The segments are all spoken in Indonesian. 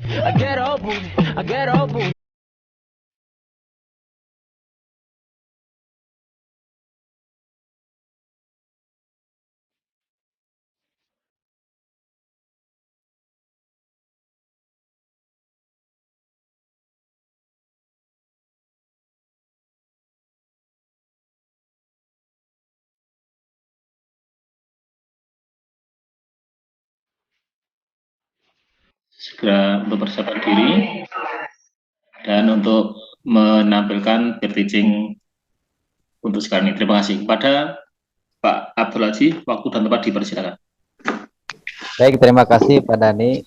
I get up on it. I get up on it. Segera untuk persiapan diri dan untuk menampilkan peer teaching untuk sekarang ini. Terima kasih kepada Pak Abdul Haji, waktu dan tempat dipersilakan. Baik, terima kasih Pak Dani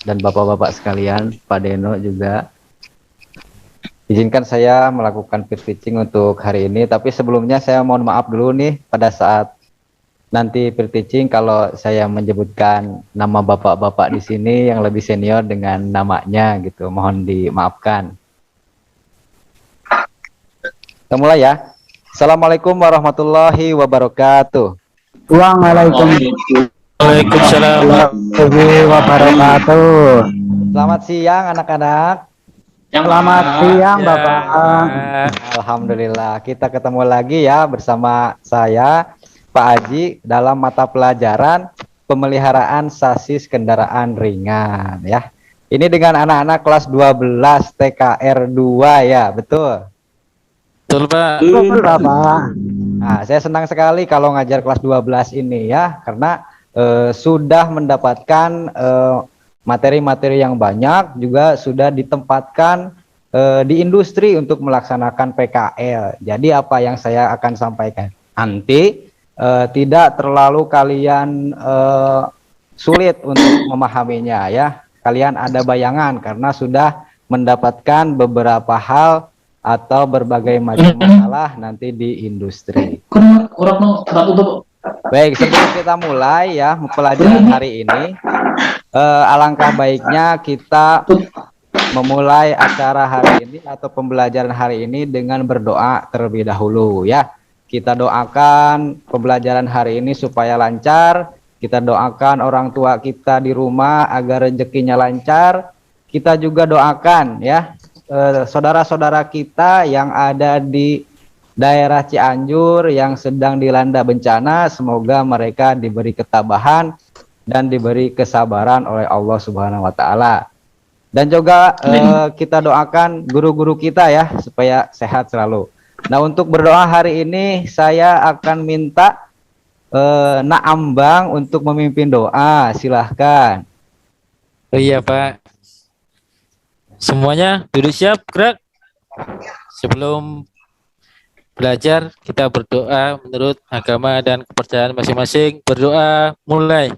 dan Bapak-Bapak sekalian, Pak Deno juga. Izinkan saya melakukan peer teaching untuk hari ini, tapi sebelumnya saya mohon maaf dulu nih pada saat nanti peer teaching kalau saya menyebutkan nama bapak-bapak di sini yang lebih senior dengan namanya gitu, mohon dimaafkan. Kita mulai ya. Assalamualaikum warahmatullahi wabarakatuh. Waalaikumsalam warahmatullahi wabarakatuh. Selamat siang anak-anak. Selamat siang Bapak. Alhamdulillah kita ketemu lagi ya bersama saya Pak Haji dalam mata pelajaran pemeliharaan sasis kendaraan ringan ya. Ini dengan anak-anak kelas 12 TKR 2 ya, betul? Betul Pak. Betul Bapak. Nah, saya senang sekali kalau ngajar kelas 12 ini ya, karena sudah mendapatkan materi-materi yang banyak, juga sudah ditempatkan di industri untuk melaksanakan PKL. Jadi apa yang saya akan sampaikan nanti tidak terlalu kalian sulit untuk memahaminya ya. Kalian ada bayangan karena sudah mendapatkan beberapa hal atau berbagai macam masalah nanti di industri. Baik, sebelum kita mulai ya pelajaran hari ini, alangkah baiknya kita memulai acara hari ini atau pembelajaran hari ini dengan berdoa terlebih dahulu ya. Kita doakan pembelajaran hari ini supaya lancar, kita doakan orang tua kita di rumah agar rezekinya lancar, kita juga doakan ya saudara-saudara kita yang ada di daerah Cianjur yang sedang dilanda bencana, semoga mereka diberi ketabahan dan diberi kesabaran oleh Allah Subhanahu wa taala. Dan juga kita doakan guru-guru kita ya supaya sehat selalu. Nah, untuk berdoa hari ini saya akan minta Naambang untuk memimpin doa. Silahkan. Oh iya Pak. Semuanya duduk siap, gerak. Sebelum belajar kita berdoa menurut agama dan kepercayaan masing-masing. Berdoa mulai.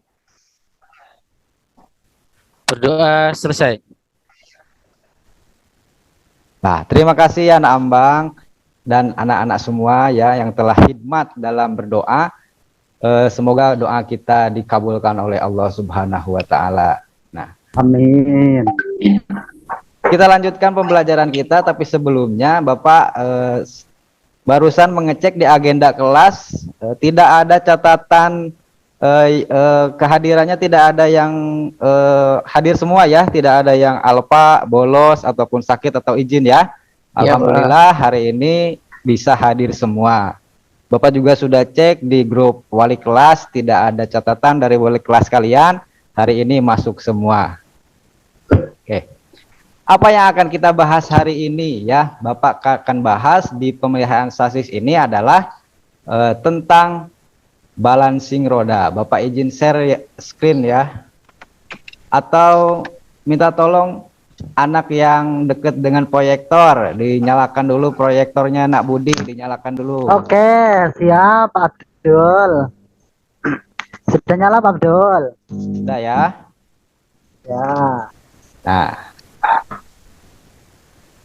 Berdoa selesai. Nah, terima kasih ya Naambang dan anak-anak semua ya yang telah khidmat dalam berdoa. Semoga doa kita dikabulkan oleh Allah Subhanahu wa taala. Nah, amin. Kita lanjutkan pembelajaran kita, tapi sebelumnya Bapak barusan mengecek di agenda kelas, tidak ada catatan kehadirannya, tidak ada yang hadir semua ya, tidak ada yang alpa, bolos ataupun sakit atau izin ya. Alhamdulillah hari ini bisa hadir semua. Bapak juga sudah cek di grup wali kelas, tidak ada catatan dari wali kelas kalian, hari ini masuk semua. Oke. Apa yang akan kita bahas hari ini ya, Bapak akan bahas di pemeliharaan sasis ini adalah tentang balancing roda. Bapak izin share screen ya, atau minta tolong anak yang deket dengan proyektor dinyalakan dulu proyektornya. Nak Budi, dinyalakan dulu. Oke, siap Pak Abdul. Sudah nyala Pak Abdul? Sudah ya. Ya. Nah,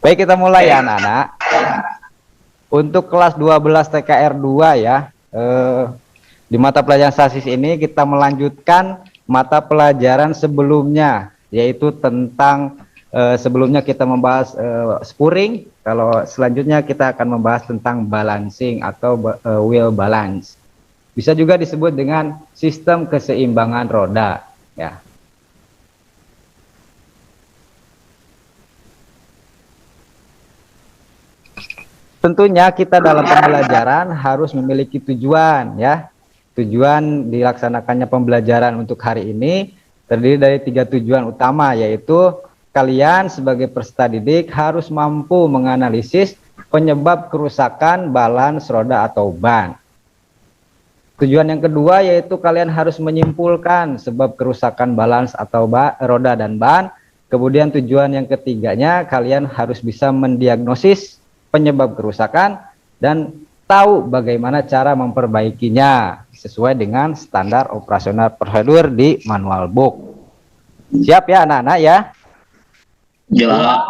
baik, kita mulai ya anak-anak. Untuk kelas 12 TKR 2 ya, di mata pelajaran sasis ini kita melanjutkan mata pelajaran sebelumnya, yaitu tentang sebelumnya kita membahas spuring. Kalau selanjutnya kita akan membahas tentang balancing atau wheel balance. Bisa juga disebut dengan sistem keseimbangan roda ya. tentunya kita dalam pembelajaran harus memiliki tujuan ya. Tujuan dilaksanakannya pembelajaran untuk hari ini terdiri dari 3 tujuan utama, yaitu kalian sebagai peserta didik harus mampu menganalisis penyebab kerusakan balans roda atau ban. Tujuan yang kedua yaitu kalian harus menyimpulkan sebab kerusakan balans atau roda dan ban. Kemudian tujuan yang ketiganya kalian harus bisa mendiagnosis penyebab kerusakan dan tahu bagaimana cara memperbaikinya sesuai dengan standar operasional prosedur di manual book. Siap ya anak-anak ya? Ya.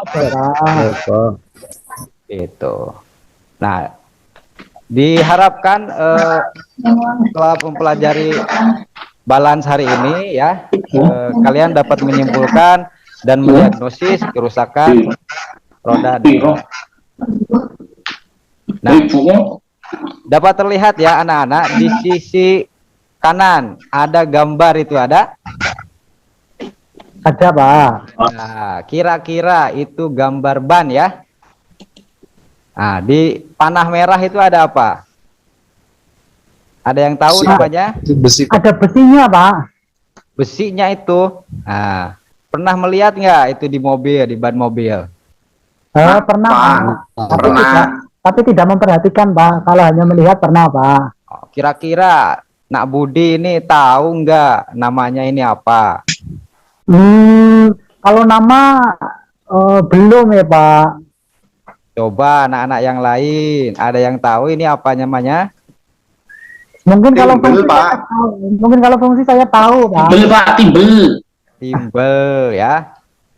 Itu. Nah, diharapkan setelah mempelajari balance hari ini ya, kalian dapat menyimpulkan dan mendiagnosis kerusakan roda dan ban. Nah, dapat terlihat ya anak-anak di sisi kanan ada gambar itu ada? Ada, Pak. Nah, kira-kira itu gambar ban ya. Nah, di panah merah itu ada apa? Ada yang tahu namanya? Besi. Ada besinya, Pak. Besinya itu. Nah, pernah melihat nggak itu di mobil, di ban mobil? Pernah, Pak. Tapi tidak memperhatikan, Pak. Kalau hanya melihat pernah, Pak. Oh, kira-kira Nak Budi ini tahu nggak namanya ini apa? Kalau nama belum ya, Pak. Coba anak-anak yang lain, ada yang tahu ini apa namanya? Mungkin kalau Timbel, fungsi Pak. saya tahu. Mungkin kalau fungsi saya tahu, Pak. Timbel, Pak, timbel. Timbel ya.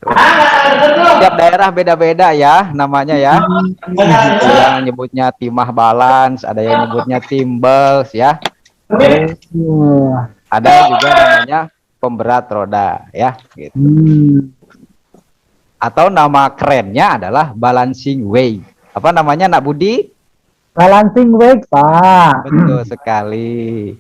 Setiap daerah beda-beda ya namanya ya. Ada yang nyebutnya timah balance, ada yang nyebutnya timbels ya. Ada juga namanya pemberat roda ya gitu. Atau nama kerennya adalah balancing weight. Apa namanya Nak Budi? Balancing weight, Pak. Betul sekali.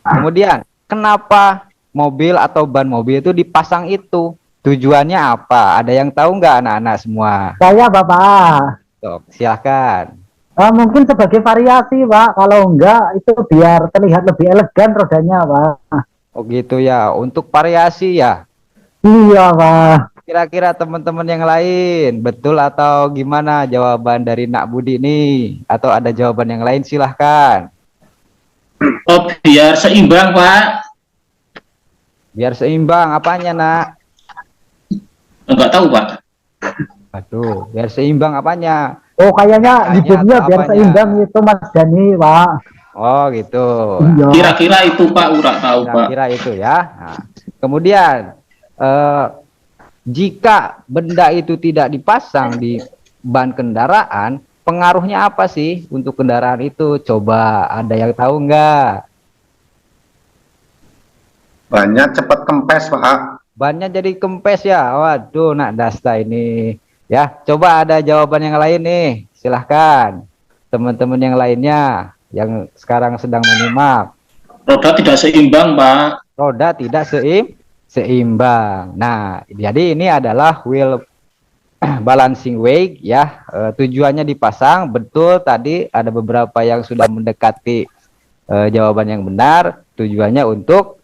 Kemudian kenapa mobil atau ban mobil itu dipasang itu? Tujuannya apa? Ada yang tahu nggak anak-anak semua? Saya, Bapak. Sok, silahkan. Mungkin sebagai variasi, Pak. Kalau enggak, itu biar terlihat lebih elegan rodanya, Pak. Oh gitu ya, untuk variasi ya. Iya, Pak. Kira-kira teman-teman yang lain, betul atau gimana jawaban dari Nak Budi ini? Atau ada jawaban yang lain silahkan. Oh, biar seimbang, Pak. Biar seimbang, apanya Nak? Enggak tahu, Pak. Aduh, biar seimbang apanya? Oh, kayaknya Apanya hidupnya atau biar apanya? seimbang itu, Mas Dani, Pak. Oh gitu. Iya. Kira-kira itu, Pak, urak tahu, Pak. Kira-kira itu ya. Nah, kemudian jika benda itu tidak dipasang di ban kendaraan, pengaruhnya apa sih untuk kendaraan itu? Coba ada yang tahu nggak? Banyak cepat kempes, Pak. Bannya jadi kempes ya. Waduh, Nak Dasta ini. Ya, coba ada jawaban yang lain nih. Silahkan. Teman-teman yang lainnya yang sekarang sedang menyimak. Roda tidak seimbang, Pak. Roda tidak seimbang. Nah, jadi ini adalah wheel balancing weight ya. Tujuannya dipasang, betul tadi ada beberapa yang sudah mendekati jawaban yang benar. Tujuannya untuk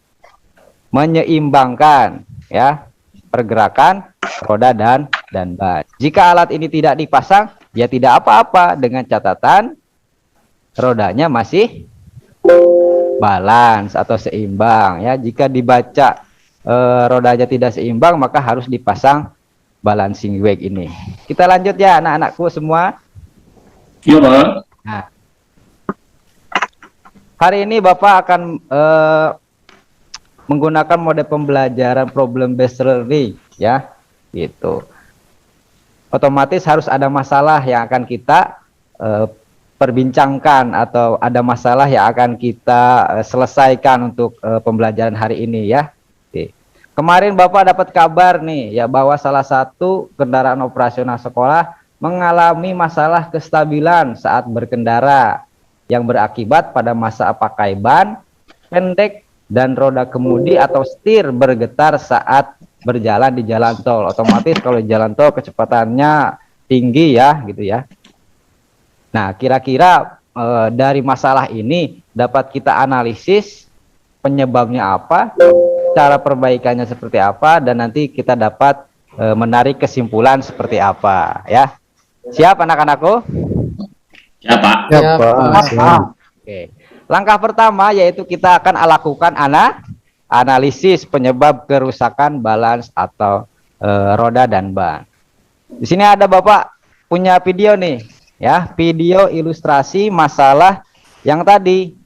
menyeimbangkan ya pergerakan roda dan ban. Jika alat ini tidak dipasang, ya tidak apa-apa, dengan catatan rodanya masih balance atau seimbang ya. Jika dibaca rodanya tidak seimbang, maka harus dipasang balancing weight ini. Kita lanjut ya anak-anakku semua. Iya, Pak. Nah, hari ini Bapak akan menggunakan mode pembelajaran problem based learning ya, gitu. Otomatis harus ada masalah yang akan kita perbincangkan atau ada masalah yang akan kita selesaikan untuk pembelajaran hari ini ya. Oke. Kemarin Bapak dapat kabar nih ya bahwa salah satu kendaraan operasional sekolah mengalami masalah kestabilan saat berkendara yang berakibat pada masa pakai ban pendek dan roda kemudi atau setir bergetar saat berjalan di jalan tol. Otomatis kalau di jalan tol kecepatannya tinggi ya, gitu ya. Nah, kira-kira dari masalah ini dapat kita analisis penyebabnya apa, cara perbaikannya seperti apa, dan nanti kita dapat menarik kesimpulan seperti apa, ya. Siap anak-anakku? Ya, Pak. Ya, Pak. Oke. Langkah pertama yaitu kita akan lakukan analisis penyebab kerusakan balans atau roda dan ban. Di sini ada Bapak punya video nih, ya, video ilustrasi masalah yang tadi,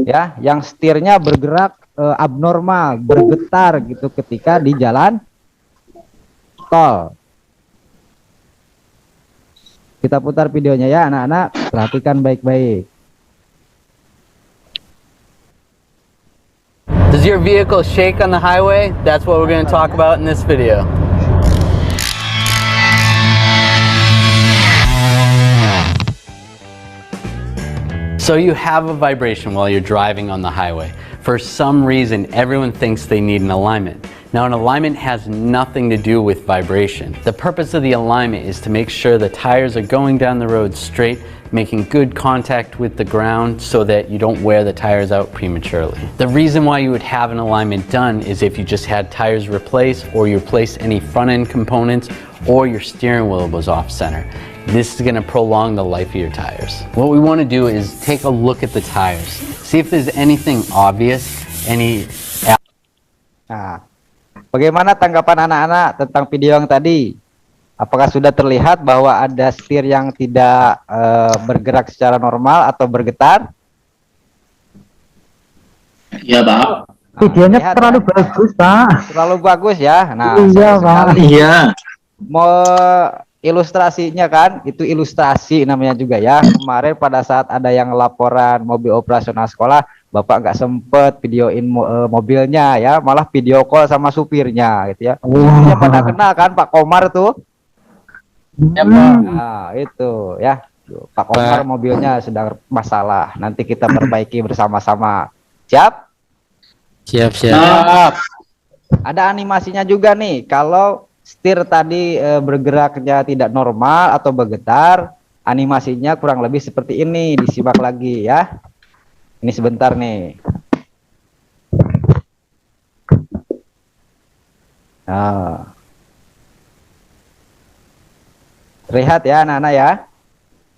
ya, yang setirnya bergerak abnormal, bergetar gitu ketika di jalan tol. Kita putar videonya ya anak-anak, perhatikan baik-baik. Does your vehicle shake on the highway? That's what we're going to talk about in this video. So you have a vibration while you're driving on the highway. For some reason, everyone thinks they need an alignment. Now, an alignment has nothing to do with vibration. The purpose of the alignment is to make sure the tires are going down the road straight, making good contact with the ground so that you don't wear the tires out prematurely. The reason why you would have an alignment done is if you just had tires replaced, or you replaced any front end components, or your steering wheel was off center. This is going to prolong the life of your tires. What we want to do is take a look at the tires. See if there's anything obvious, any... Nah, bagaimana tanggapan anak-anak tentang video yang tadi? Apakah sudah terlihat bahwa ada setir yang tidak bergerak secara normal atau bergetar? Ya, Pak. Videonya Lihat, terlalu ya. bagus, Pak. Terlalu bagus ya. Nah, Iya, sayang Pak. sekali. Iya. Mau ilustrasinya kan, itu ilustrasi namanya juga ya. Kemarin pada saat ada yang laporan mobil operasional sekolah, Bapak nggak sempet videoin mobilnya ya, malah video call sama supirnya gitu ya. Supirnya pada kenal kan Pak Komar tuh. Ya, Pak. Nah, itu ya. Pak Komar mobilnya sedang masalah. Nanti kita perbaiki bersama-sama. Siap? Siap. Ada animasinya juga nih. Kalau setir tadi bergeraknya tidak normal atau bergetar, animasinya kurang lebih seperti ini. Disimak lagi ya. Ini sebentar nih. Nah. Lihat ya anak-anak ya.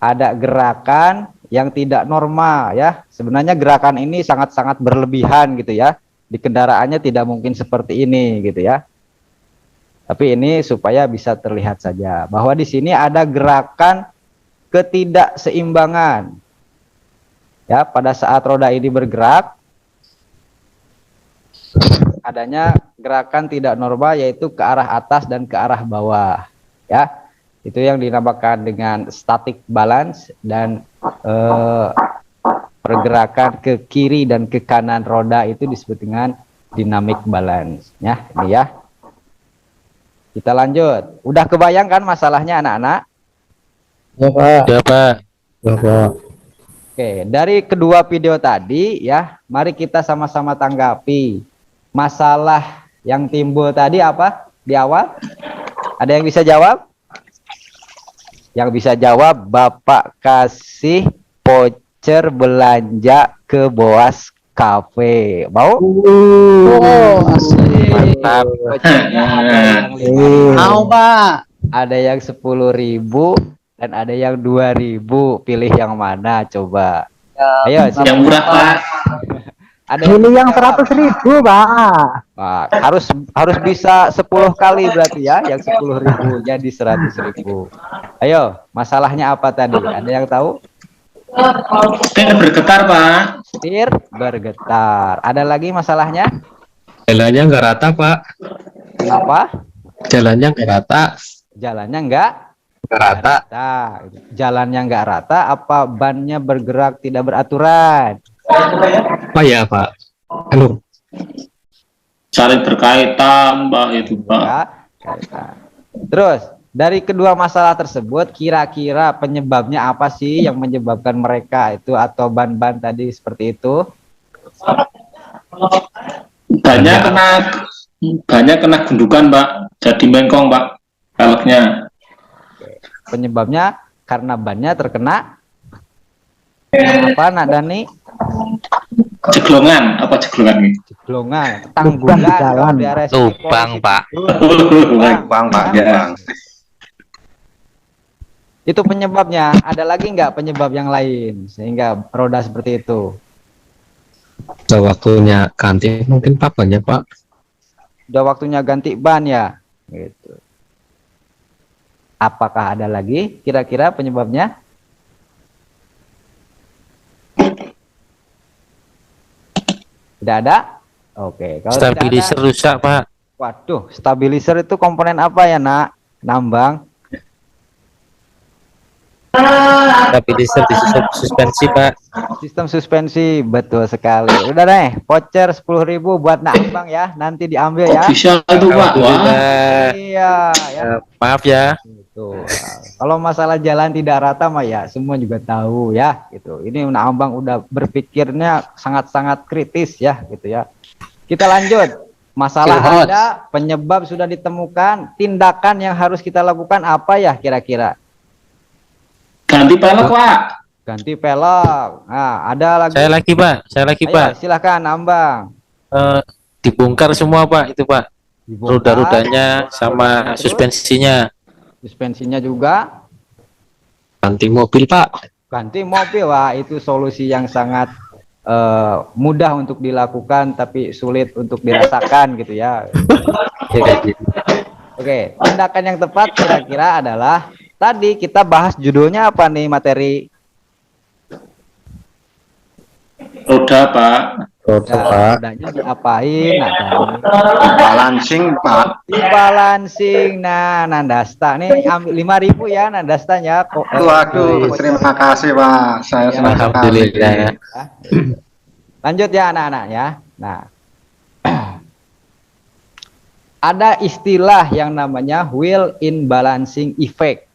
Ada gerakan yang tidak normal ya. Sebenarnya gerakan ini sangat-sangat berlebihan gitu ya. Di kendaraannya tidak mungkin seperti ini gitu ya. Tapi ini supaya bisa terlihat saja bahwa di sini ada gerakan ketidakseimbangan. Ya, pada saat roda ini bergerak, adanya gerakan tidak normal yaitu ke arah atas dan ke arah bawah. Ya, itu yang dinamakan dengan static balance dan pergerakan ke kiri dan ke kanan roda itu disebut dengan dynamic balance. Ya, ini ya. Kita lanjut. Udah kebayang kan masalahnya anak-anak? Ya, Pak. Ya, Pak. Ya, Pak. Oke, dari kedua video tadi ya, mari kita sama-sama tanggapi masalah yang timbul tadi apa di awal? Ada yang bisa jawab? Yang bisa jawab, Bapak kasih voucher belanja ke Boas Cafe. Mau? Asik. Mantap. Vouchernya ada yang 5.000, Mau, Pak. ada yang 10.000, dan ada yang 2.000. Pilih yang mana coba? Ayo, Yang murah, Pak. Ada Ini yang jawab. 100.000, Pak. Wah, harus bisa 10 kali berarti ya, yang 10.000 jadi 100.000. Ayo, masalahnya apa tadi? Ada yang tahu? Setir bergetar, Pak. Setir bergetar. Ada lagi masalahnya? Jalannya nggak rata, Pak. Kenapa? Jalannya nggak rata. Jalannya nggak Rata. rata. Jalannya nggak rata, apa bannya bergerak tidak beraturan? Apa ya, Pak? Halo. Saling berkaitan, Pak, itu, Pak. Ya, kaitan. Terus dari kedua masalah tersebut, kira-kira penyebabnya apa sih yang menyebabkan mereka itu atau ban-ban tadi seperti itu? Banyak kena gundukan, Pak. Jadi mengkong, Pak. Peleknya. Penyebabnya karena bannya terkena Apa nak Dani? Ceglongan, apa ceglongan ini? Jeglongan, tanggulan Lubang di jalan. kalau di RSP Lubang, Polisi Pak. Lubang. Bang, Pak, Ya. ya. Itu penyebabnya. Ada lagi nggak penyebab yang lain sehingga roda seperti itu? Udah waktunya ganti mungkin papanya Pak. Udah waktunya ganti ban ya. Gitu. Apakah ada lagi kira-kira penyebabnya? Tidak ada? Oke, kalau tidak Stabilizer ada, rusak, Pak. waduh, stabilizer itu komponen apa ya, Nak? Nambang. Stabilizer di suspensi, Pak. Sistem suspensi, betul sekali. Udah deh, voucher 10.000 buat Nak Ambang ya. Nanti diambil ya. Bisa itu Pak. Wah. Alhamdulillah. Iya, ya. Maaf ya. Gitu. Kalau masalah jalan tidak rata mah ya semua juga tahu ya gitu. Ini Nak Ambang udah berpikirnya sangat-sangat kritis ya gitu ya. Kita lanjut. Masalah ada, penyebab sudah ditemukan, tindakan yang harus kita lakukan apa ya kira-kira? Ganti pelek Pak. Ganti pelek. Nah, ada lagi. Saya lagi, Pak. Saya lagi, Ayo, Pak. silakan Ambang. Dibongkar semua, Pak. Itu, Pak. Dibongkar. Roda-rodanya sama Terus? suspensinya. Suspensinya juga. Ganti mobil Pak. Ganti mobil, wah itu solusi yang sangat mudah untuk dilakukan tapi sulit untuk dirasakan gitu ya. Oke, tindakan yang tepat kira-kira adalah tadi kita bahas judulnya apa nih materi? Roda Pak. Rodanya diapain? Nah, Balancing, Pak. dibalancing. Nah, Nandasta nih ambil 5.000 ya Nandastanya. Waduh, terima kasih, Pak. Saya senang sekali. Alhamdulillah. Lanjut ya anak-anak ya. Nah, ada istilah yang namanya wheel in balancing effect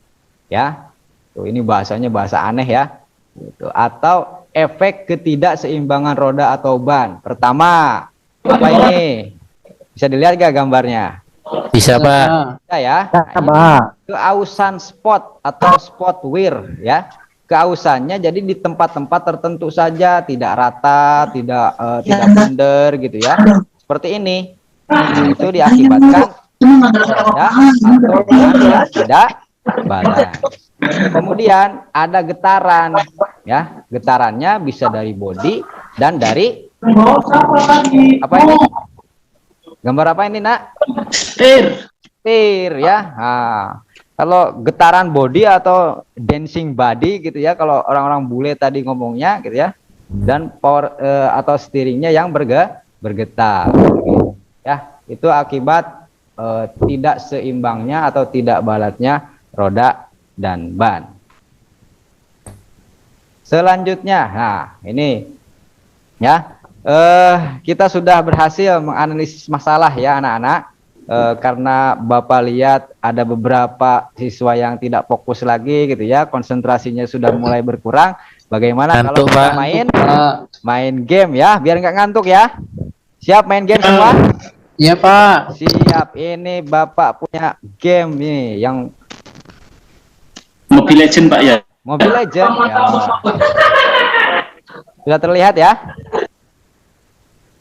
ya. Tuh, ini bahasanya bahasa aneh ya. Gitu. Atau efek ketidakseimbangan roda atau ban. Pertama, apa ini? Bisa dilihat gak gambarnya? Bisa, Pak. Bisa ya. Ya, Nah, Pak. keausan spot atau spot wear ya. Keausannya jadi di tempat-tempat tertentu saja, tidak rata, tidak bundar gitu ya. Seperti ini. Itu diakibatkan roda atau ban yang tidak balance. Kemudian ada getaran ya. Getarannya bisa dari bodi dan dari apa ini? Gambar apa ini, Nak? Setir ya. Nah, kalau getaran body atau dancing body gitu ya, kalau orang-orang bule tadi ngomongnya gitu ya. Dan power atau steeringnya yang bergetar. Gitu. Ya, itu akibat tidak seimbangnya atau tidak balasnya roda dan ban. Selanjutnya, nah ini ya, kita sudah berhasil menganalisis masalah ya anak-anak. Karena Bapak lihat ada beberapa siswa yang tidak fokus lagi gitu ya, konsentrasinya sudah mulai berkurang. Bagaimana Ngantuk, kalau kita Pak. main game ya, biar nggak ngantuk ya? Siap main game semua? Iya, Pak. Siap. Ini Bapak punya game nih yang Mobile Legend Pak ya. Mobile Legend ya. Sudah terlihat ya?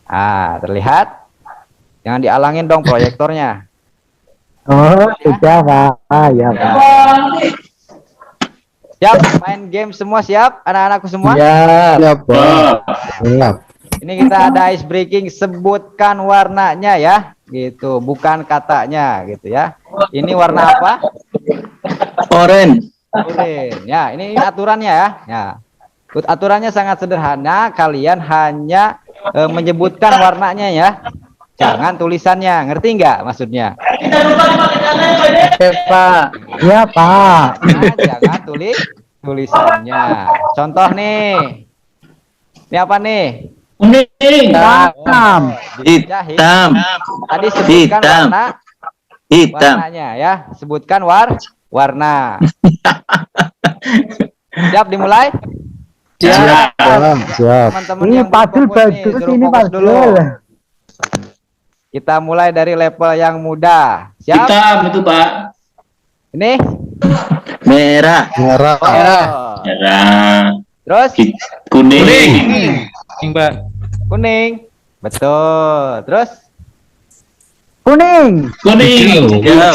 Ah, terlihat? Jangan dialangin dong proyektornya. Oh, sudah, Pak. Ah, ya, Pak. Siap main game semua, siap anak-anakku semua? Ya Pak. Siap. Ini kita ada ice breaking, sebutkan warnanya ya, gitu, bukan katanya gitu ya. Ini warna apa? Orange. Orange. Ya, ini aturannya ya. Ya. Aturannya sangat sederhana, kalian hanya menyebutkan warnanya ya. Jangan tulisannya, ngerti nggak maksudnya? Pak. Ya, Pak. Nah, jangan tulisannya. Contoh nih. Ini apa nih? Kuning. Hitam. Hitam. Tadi sebutkan warna. Warnanya ya. Sebutkan warna. Siap dimulai? Siap. Siap. Teman-teman Ini yang Padul belum fokus nih, bagus suruh ini, fokus dulu. Padul. Kita mulai dari level yang mudah. Siap? Hitam itu Pak. Ini? Merah. Merah. Oh. Merah. Terus Kuning. Kuning, Pak. kuning. Betul. Terus Kuning. Hijau.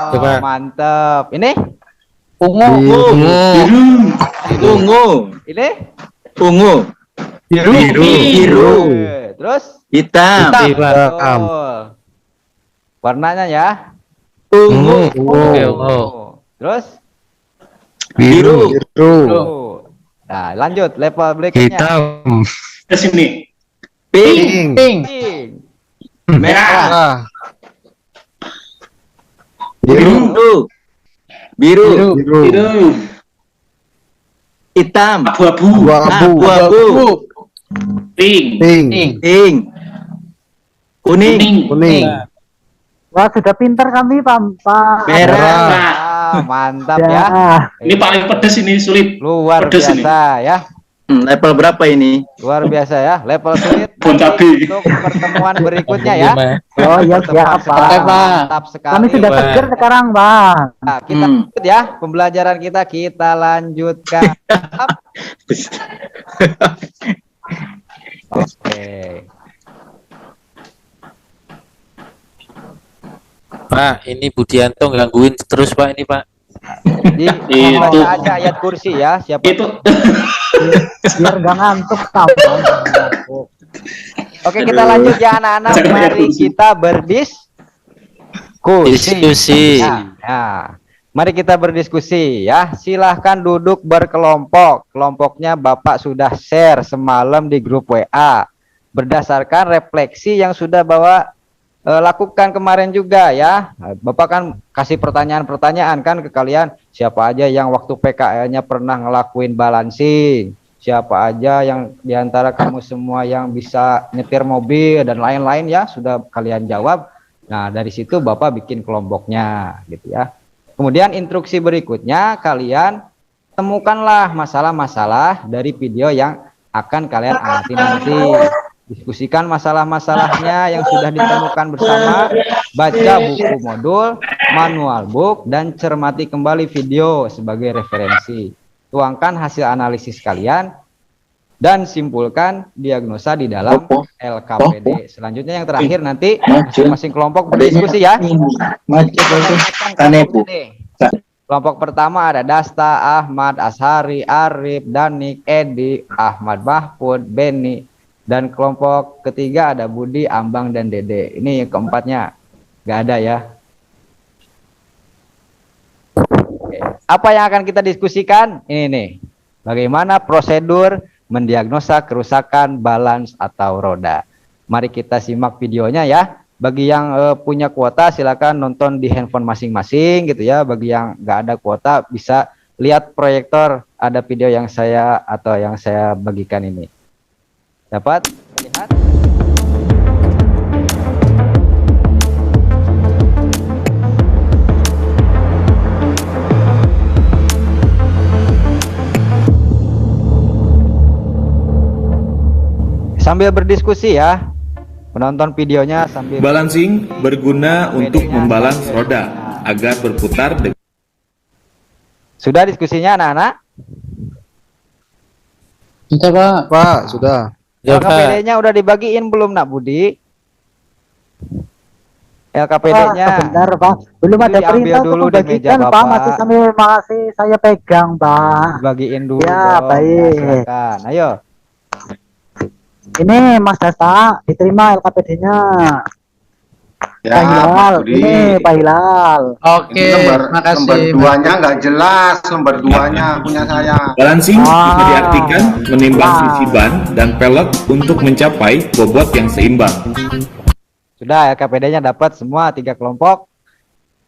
Coba. mantep. Ini Ungu. ini Ungu. Biru. Terus Hitam. betul. Warnanya ya. Ungu. Oke, ungu. Terus Biru. Nah, lanjut level berikutnya. Ke sini. Pink. Pink. Merah. Biru. Biru. Biru. Hitam. Abu-abu. Abu-abu. Pink. Pink. Kuning. Wah, sudah pinter kami, Pak. Merah. Mantap Ya. ya. Ini paling pedes, ini sulit. Luar Pedes ini. biasa ya. Level berapa ini? Luar biasa ya. Level sulit Bon cabe. untuk pertemuan berikutnya ya. Lima. Oh, iya, siap, Pak. Mantap sekali. Kami sudah Pak. seger sekarang, Pak. Nah, kita lanjut ya pembelajaran kita lanjutkan. Oke. Pak, ini Budianto gangguin terus, Pak, ini, Pak. Jadi Itu. baca aja ayat kursi ya. Siapa Itu. Biar gak ngantuk, Pak. Oke, kita lanjut ya anak-anak. Jangan ayat Mari kursi. kita berdiskusi. Diskusi. Nah, mari kita berdiskusi ya. Silahkan duduk berkelompok. Kelompoknya Bapak sudah share semalam di grup WA. Berdasarkan refleksi yang sudah lakukan kemarin juga ya. Bapak kan kasih pertanyaan-pertanyaan kan ke kalian. Siapa aja yang waktu PKL-nya pernah ngelakuin balancing? Siapa aja yang diantara kamu semua yang bisa nyetir mobil dan lain-lain ya, sudah kalian jawab. Nah, dari situ Bapak bikin kelompoknya gitu ya. Kemudian instruksi berikutnya, kalian temukanlah masalah-masalah dari video yang akan kalian amati nanti. Diskusikan masalah-masalahnya yang sudah ditemukan bersama, baca buku modul, manual book, dan cermati kembali video sebagai referensi. Tuangkan hasil analisis kalian dan simpulkan diagnosa di dalam LKPD. Selanjutnya yang terakhir nanti masing-masing kelompok berdiskusi ya. Kelompok pertama ada Dasta, Ahmad, Ashari, Arif, Danik, Edi, Ahmad Mahfud, Beni. Dan kelompok ketiga ada Budi, Ambang, dan Dede. Ini yang keempatnya nggak ada ya. Oke. Apa yang akan kita diskusikan? Ini nih. Bagaimana prosedur mendiagnosa kerusakan balance atau roda. Mari kita simak videonya ya. Bagi yang punya kuota silakan nonton di handphone masing-masing gitu ya. Bagi yang nggak ada kuota bisa lihat proyektor, ada video yang saya bagikan ini. Dapat lihat? Sambil berdiskusi ya, menonton videonya sambil Balancing berguna untuk membalans roda agar berputar dengan Sudah diskusinya anak-anak? Sudah, Pak. Pak, sudah. Ya, Pak. LKPD-nya udah dibagiin belum, Nak Budi? LKPD-nya. Sebentar, Pak. Belum ada Diambil perintah dulu untuk di meja membagikan, Pak. Bapak. Masih saya pegang, Pak. Bagiin dulu Ya, dong. baik. Silakan. Ayo. Ini Mas Dasta, diterima LKPD-nya. Ya, Pak Hilal, Pak Budi. ini Pak Hilal. Oke, lembar duanya nggak jelas, lembar duanya punya saya. balancing bisa diartikan menimbang sisi ban dan pelek untuk mencapai bobot yang seimbang. Sudah LKPD-nya dapat semua 3 kelompok.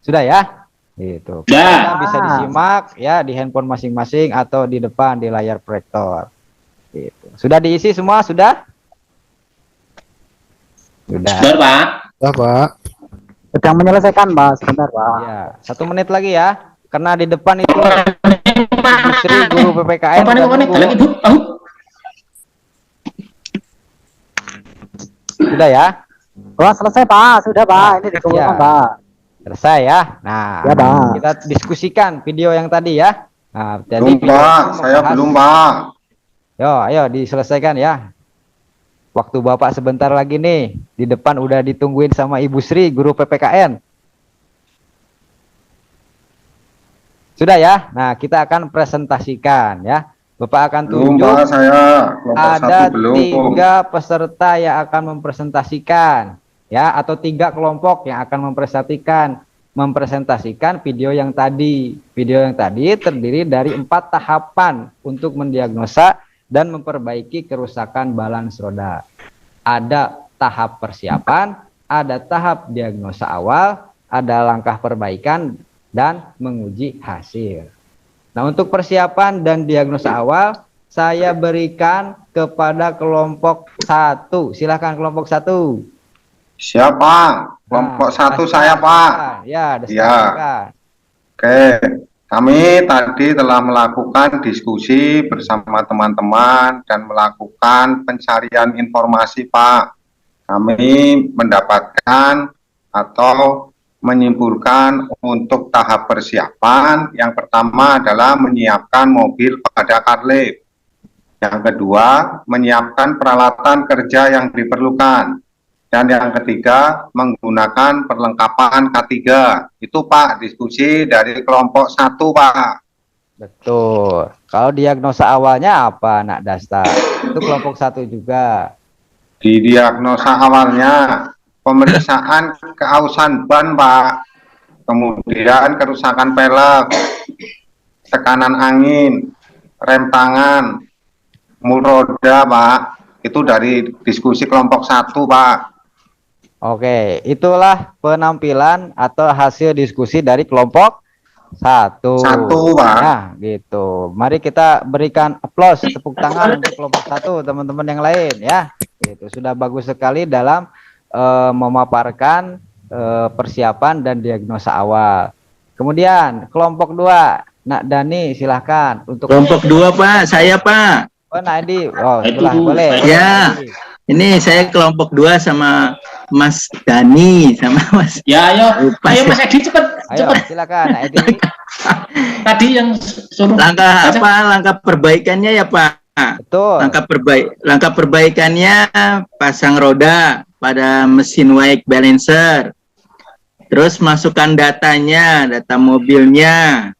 Sudah ya? Gitu. Sudah. Bisa disimak ya di handphone masing-masing atau di depan di layar proyektor. Gitu. Sudah diisi semua? Sudah? Sudah. Sudah, Pak. Sudah, Pak. Sedang menyelesaikan, Pak. Sebentar, Pak. Ya, 1 menit lagi ya. Karena di depan itu Ibu Sri, guru PPKN. Apa nih, dan guru- Lagi, Bu. Tahu? Sudah ya? Wah, selesai, Pak. Sudah, Pak. Ini dikumpulkan, Ya. Pak. Selesai ya. Nah, Ya, Pak. kita diskusikan video yang tadi ya. Nah, jadi Belum, video Pak. itu Saya membahas- belum, Pak. Yo, ayo diselesaikan ya. Waktu Bapak sebentar lagi nih. Di depan udah ditungguin sama Ibu Sri, guru PPKN. Sudah ya. Nah, kita akan presentasikan ya. Bapak akan Belum, tunjuk Pak. Saya kelompok ada 1 belum. 3 peserta yang akan mempresentasikan ya, atau 3 kelompok yang akan mempresentasikan video yang tadi. Video yang tadi terdiri dari 4 tahapan untuk mendiagnosa dan memperbaiki kerusakan balans roda. Ada tahap persiapan, ada tahap diagnosa awal, ada langkah perbaikan, dan menguji hasil. Nah, untuk persiapan dan diagnosa awal, saya berikan kepada kelompok 1. Silahkan kelompok 1. Siapa? Kelompok 1 saya, Pak. Ya, Ya. Oke. Kami tadi telah melakukan diskusi bersama teman-teman dan melakukan pencarian informasi, Pak. Kami mendapatkan atau menyimpulkan untuk tahap persiapan, yang pertama adalah menyiapkan mobil pada car lift. Yang kedua, menyiapkan peralatan kerja yang diperlukan. Dan yang ketiga, menggunakan perlengkapan K3. Itu, Pak, diskusi dari kelompok 1, Pak. Betul. Kalau diagnosa awalnya apa, Nak Dasta? Itu kelompok 1 juga. Di diagnosa awalnya, pemeriksaan keausan ban, Pak. Kemudian kerusakan pelek, tekanan angin, rem tangan, mul roda, Pak. Itu dari diskusi kelompok 1, Pak. Oke, itulah penampilan atau hasil diskusi dari kelompok 1. 1, Pak. Nah, gitu. Mari kita berikan aplaus, tepuk tangan untuk kelompok 1, teman-teman yang lain ya. Gitu. Sudah bagus sekali dalam memaparkan persiapan dan diagnosa awal. Kemudian kelompok 2, Nak Dani silahkan untuk kelompok 2, Pak. Saya, Pak. Oh, Nak Edi. Oh, Itu boleh. Ya. Ini saya kelompok 2 sama Mas Dani sama Mas. Ya, ayo Mas Edi cepet. Ayo, silakan Nak Edi. Tadi yang suruh Langkah perbaikannya ya, Pak. Betul. Langkah perbaikannya pasang roda pada mesin wake balancer. Terus masukkan datanya, data mobilnya.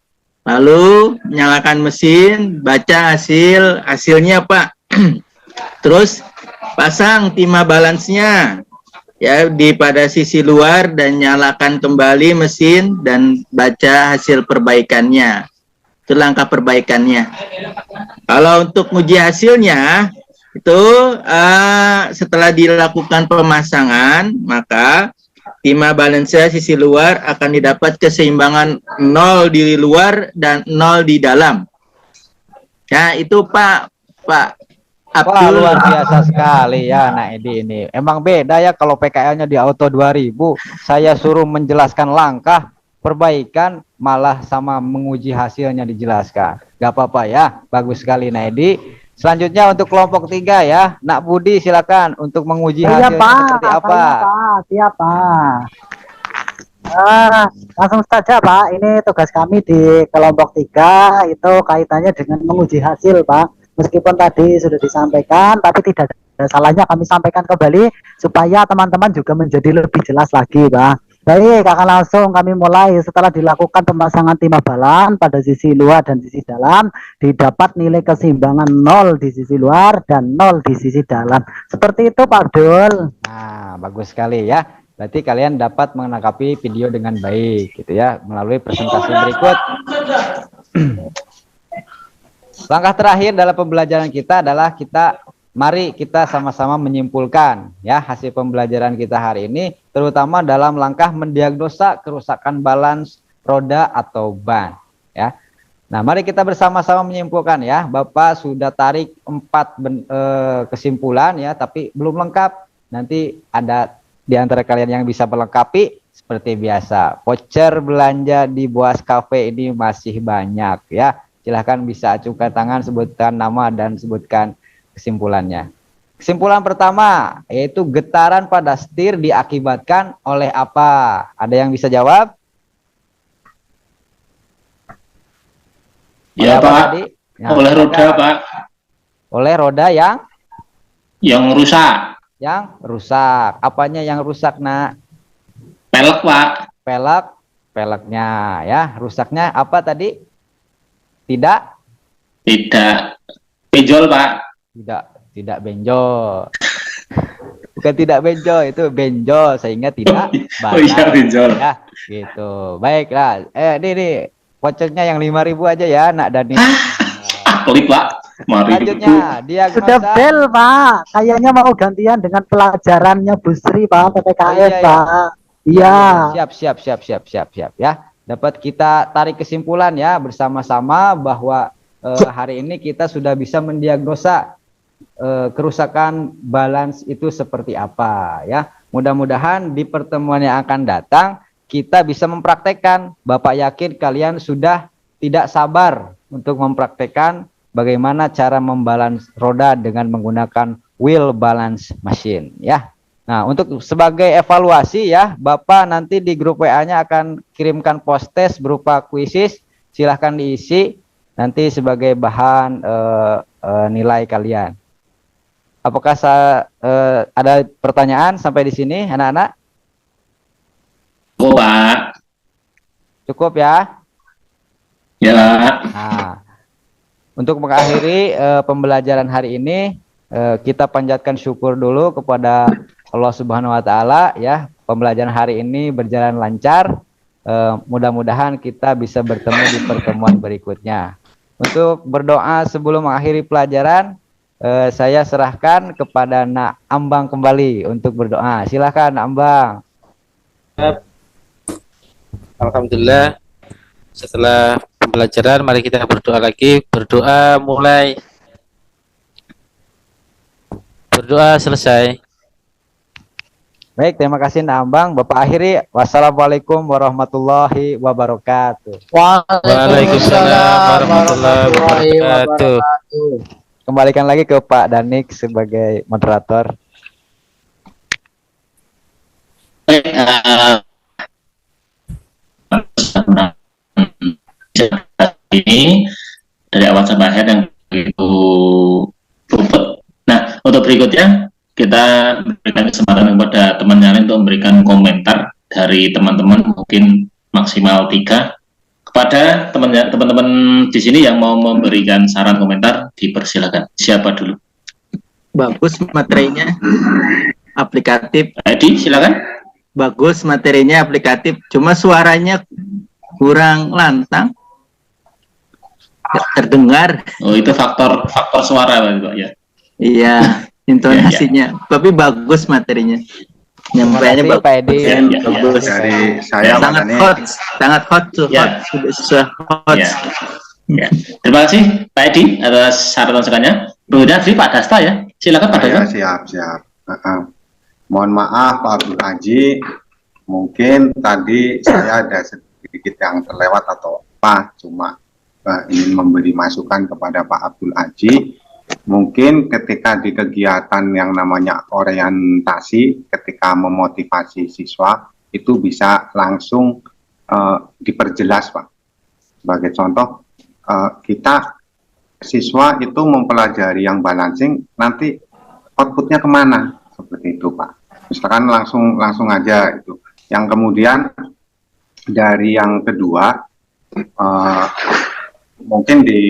Lalu nyalakan mesin, baca hasilnya, Pak. Terus pasang timah balansnya ya pada sisi luar dan nyalakan kembali mesin dan baca hasil perbaikannya. Itu langkah perbaikannya. Kalau untuk uji hasilnya itu setelah dilakukan pemasangan, maka timah balancer sisi luar akan didapat keseimbangan 0 di luar dan 0 di dalam. Ya, itu Pak Wah, luar biasa sekali ya Nak Edi ini. Emang beda ya kalau PKL-nya di Auto 2000. Saya suruh menjelaskan langkah perbaikan, malah sama menguji hasilnya dijelaskan. Gak apa-apa ya, bagus sekali Nak Edi. Selanjutnya untuk kelompok 3 ya, Nak Budi silakan untuk menguji hasilnya seperti apa. Siap, Pak. Langsung saja, Pak. Ini tugas kami di kelompok 3 itu kaitannya dengan menguji hasil, Pak. Meskipun tadi sudah disampaikan, tapi tidak ada salahnya kami sampaikan kembali supaya teman-teman juga menjadi lebih jelas lagi, Pak. Baik, akan langsung kami mulai. Setelah dilakukan pemasangan timah balan pada sisi luar dan sisi dalam, didapat nilai keseimbangan 0 di sisi luar dan 0 di sisi dalam. Seperti itu, Pak Abdul. Nah, bagus sekali ya. Berarti kalian dapat menangkapi video dengan baik gitu ya melalui presentasi berikut. Langkah terakhir dalam pembelajaran kita adalah mari kita sama-sama menyimpulkan ya hasil pembelajaran kita hari ini, terutama dalam langkah mendiagnosa kerusakan balans roda atau ban ya. Nah, mari kita bersama-sama menyimpulkan ya. Bapak sudah tarik 4 kesimpulan ya, tapi belum lengkap. Nanti ada di antara kalian yang bisa melengkapi seperti biasa. Voucher belanja di Boas Cafe ini masih banyak ya. Silahkan bisa acungkan tangan, sebutkan nama dan sebutkan kesimpulannya. Kesimpulan pertama yaitu getaran pada setir diakibatkan oleh apa? Ada yang bisa jawab? Ya, apa Pak. tadi? Ya, Oleh roda, silakan. Pak. Oleh roda Yang rusak. yang rusak. Apanya yang rusak, Nak? Pelek, Pak. Peleknya ya. Rusaknya apa tadi? Tidak Benjol, Pak. tidak benjol. Bukan tidak benjol, itu benjol sehingga tidak Oh iya, benjol. ya, gitu. Baiklah. Ini vouchernya yang 5.000 aja ya, Nak Dani. Pelit, Pak. Mari. Selanjutnya, diagnosa. Sudah bel, Pak. Kayaknya mau gantian dengan pelajarannya Bu Sri, Pak, PPKN, Oh, iya, iya. Pak. Iya. Siap ya. Dapat kita tarik kesimpulan ya bersama-sama bahwa hari ini kita sudah bisa mendiagnosa kerusakan balance itu seperti apa ya. Mudah-mudahan di pertemuan yang akan datang kita bisa mempraktekkan. Bapak yakin kalian sudah tidak sabar untuk mempraktekkan bagaimana cara membalance roda dengan menggunakan wheel balance machine ya. Nah, untuk sebagai evaluasi ya, Bapak nanti di grup WA-nya akan kirimkan post test berupa kuisis, silahkan diisi nanti sebagai bahan nilai kalian. Apakah ada pertanyaan sampai di sini, anak-anak? Oh, Pak. Cukup ya? Ya. Nah, untuk mengakhiri pembelajaran hari ini, kita panjatkan syukur dulu kepada Allah Subhanahu wa Ta'ala ya. Pembelajaran hari ini berjalan lancar. Mudah-mudahan kita bisa bertemu di pertemuan berikutnya. Untuk berdoa sebelum mengakhiri pelajaran, saya serahkan kepada Nak Ambang kembali untuk berdoa. Silakan, Nak Ambang. Alhamdulillah, setelah pembelajaran mari kita berdoa lagi. Berdoa mulai. Berdoa selesai. Baik, terima kasih Nak Ambang. Bapak akhiri, wassalamualaikum warahmatullahi wabarakatuh. Waalaikumsalam warahmatullahi wabarakatuh. Kembalikan lagi ke Pak Danik sebagai moderator. Ini dari awal sampai akhir yang begitu rumput. Nah, untuk berikutnya kita berikan kesempatan kepada teman yang lain untuk memberikan komentar dari teman-teman, mungkin maksimal 3. Kepada teman-teman di sini yang mau memberikan saran komentar, dipersilakan. Siapa dulu? Bagus materinya, aplikatif. Edi, silakan. Bagus materinya, aplikatif. Cuma suaranya kurang lantang. Nggak terdengar. Oh, itu faktor suara, Pak ya. Iya, intonasinya. Tapi bagus materinya. Nyampainya bagus. Pak Edi. Bagus. Dari saya sangat hot tuh. Ya. Sudah hot. Ya. Ya. Terima kasih Pak Edi atas saran masukannya. Kemudian Pak Dasta ya. Silakan Pak Dasta. Siap. Mohon maaf Pak Abdul Haji, mungkin tadi saya ada sedikit yang terlewat atau apa, cuma ingin memberi masukan kepada Pak Abdul Haji. Mungkin ketika di kegiatan yang namanya orientasi, ketika memotivasi siswa, itu bisa langsung diperjelas, Pak. Sebagai contoh, kita siswa itu mempelajari yang balancing, nanti outputnya kemana? Seperti itu, Pak. Misalkan langsung aja itu. Yang kemudian dari yang kedua, mungkin di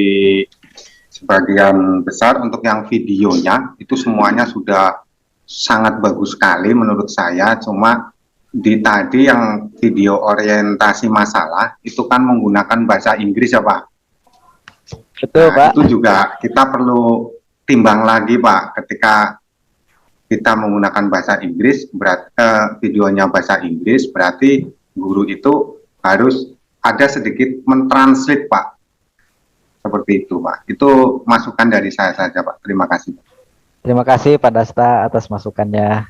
sebagian besar untuk yang videonya itu semuanya sudah sangat bagus sekali menurut saya. Cuma di tadi yang video orientasi masalah itu kan menggunakan bahasa Inggris ya Pak. Betul, Pak. Itu juga kita perlu timbang lagi Pak, ketika kita menggunakan bahasa Inggris, videonya bahasa Inggris, berarti guru itu harus ada sedikit mentranslate Pak. Seperti itu Pak. Itu masukan dari saya saja Pak. Terima kasih. Terima kasih Pak Dasta atas masukannya.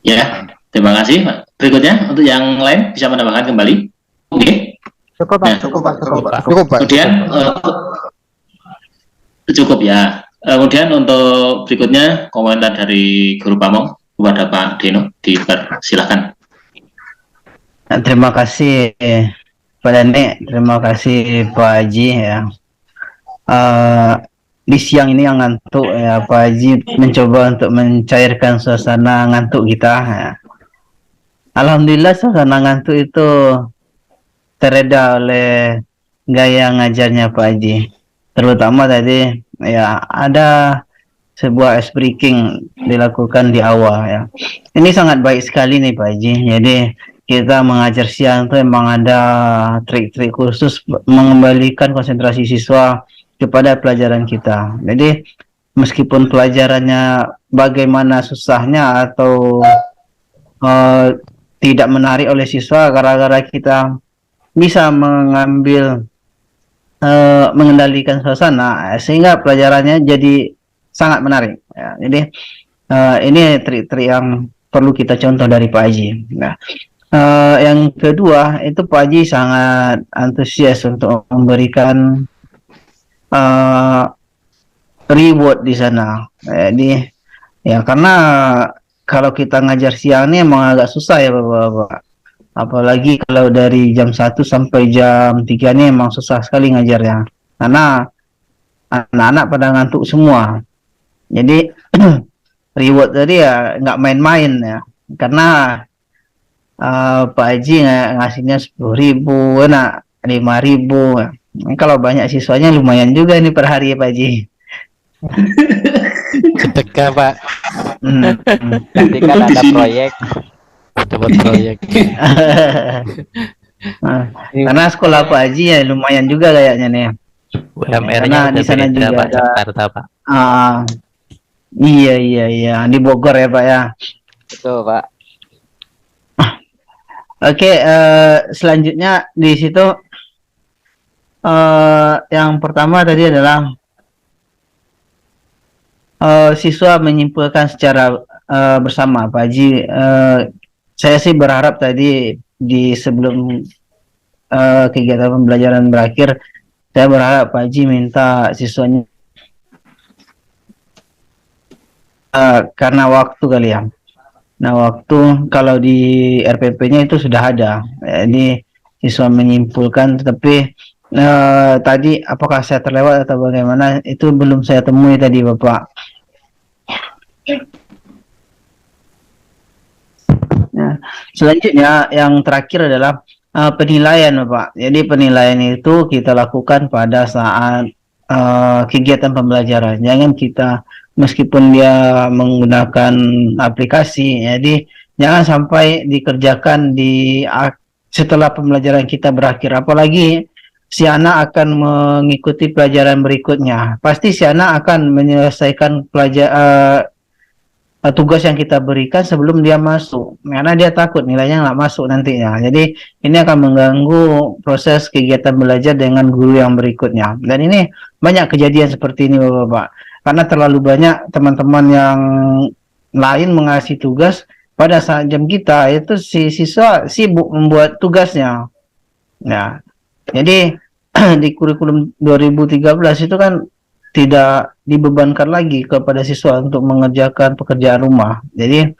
Ya, terima kasih Pak. Berikutnya untuk yang lain bisa menambahkan kembali. Oke. Cukup Pak. Nah, Cukup Pak. Kemudian cukup ya. Kemudian untuk berikutnya komentar dari Guru Pamong kepada Pak Deno, dipersilakan. Terima kasih Pak Dani, terima kasih Pak Haji ya. di siang ini yang ngantuk ya, Pak Haji mencoba untuk mencairkan suasana ngantuk kita ya. Alhamdulillah suasana ngantuk itu tereda oleh gaya ngajarnya Pak Haji, terutama tadi ya ada sebuah ice breaking dilakukan di awal ya. Ini sangat baik sekali nih Pak Haji. Jadi kita mengajar siang itu memang ada trik-trik khusus mengembalikan konsentrasi siswa kepada pelajaran kita. Jadi meskipun pelajarannya bagaimana susahnya atau tidak menarik oleh siswa, gara-gara kita bisa mengendalikan suasana sehingga pelajarannya jadi sangat menarik ya. Jadi ini trik-trik yang perlu kita contoh dari Pak Haji. Nah, yang kedua itu Pak Haji sangat antusias untuk memberikan reward di sana. Jadi ya karena kalau kita ngajar siang ini emang agak susah ya Bapak-bapak. Apalagi kalau dari jam 1 sampai jam 3 ini emang susah sekali ngajarnya. Karena anak-anak pada ngantuk semua. Jadi reward tadi ya nggak main-main ya. Karena Pak Haji ngasihnya 10.000, enak 5.000. Kalau banyak siswanya lumayan juga nih per hari ya Pak Haji. Sedekah Pak. Nanti kan ada proyek. Dapat proyek. Karena sekolah Pak Haji ya lumayan juga kayaknya nih. UMR-nya di sana juga Pak, ada Jakarta Pak. Iya di Bogor ya Pak ya. Betul Pak. Oke, selanjutnya di situ yang pertama tadi adalah siswa menyimpulkan secara bersama Pak Haji. Saya sih berharap tadi di sebelum kegiatan pembelajaran berakhir, saya berharap Pak Haji minta siswanya karena waktu kali ya. Nah waktu kalau di RPP-nya itu sudah ada, jadi siswa menyimpulkan, tetapi tadi apakah saya terlewat atau bagaimana itu belum saya temui tadi Bapak. Nah, selanjutnya yang terakhir adalah penilaian Bapak. Jadi penilaian itu kita lakukan pada saat kegiatan pembelajaran. Jangan kita meskipun dia menggunakan aplikasi, jadi jangan sampai dikerjakan setelah pembelajaran kita berakhir. Apalagi si anak akan mengikuti pelajaran berikutnya. Pasti si anak akan menyelesaikan tugas yang kita berikan sebelum dia masuk, karena dia takut nilainya nggak masuk nantinya. Jadi ini akan mengganggu proses kegiatan belajar dengan guru yang berikutnya. Dan ini banyak kejadian seperti ini Bapak. Karena terlalu banyak teman-teman yang lain mengasih tugas pada saat jam kita itu si siswa sibuk membuat tugasnya. Nah, jadi di kurikulum 2013 itu kan tidak dibebankan lagi kepada siswa untuk mengerjakan pekerjaan rumah. Jadi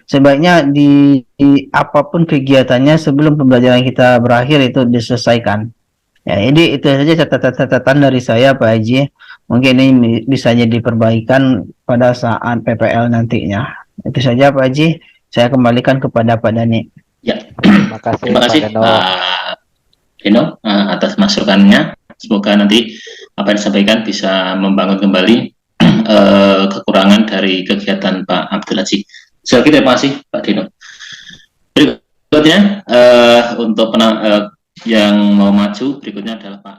sebaiknya di apapun kegiatannya sebelum pembelajaran kita berakhir itu diselesaikan. Ya, jadi itu saja catatan dari saya Pak Haji. Mungkin ini bisa jadi perbaikan pada saat PPL nantinya. Itu saja Pak Haji. Saya kembalikan kepada Pak Dani. Ya, Terima kasih Pak Deno atas masukannya. Semoga nanti apa yang disampaikan bisa membangun kembali kekurangan dari kegiatan Pak Abdul Haji. Sekali lagi terima kasih Pak Deno. Berikutnya untuk yang mau maju berikutnya adalah Pak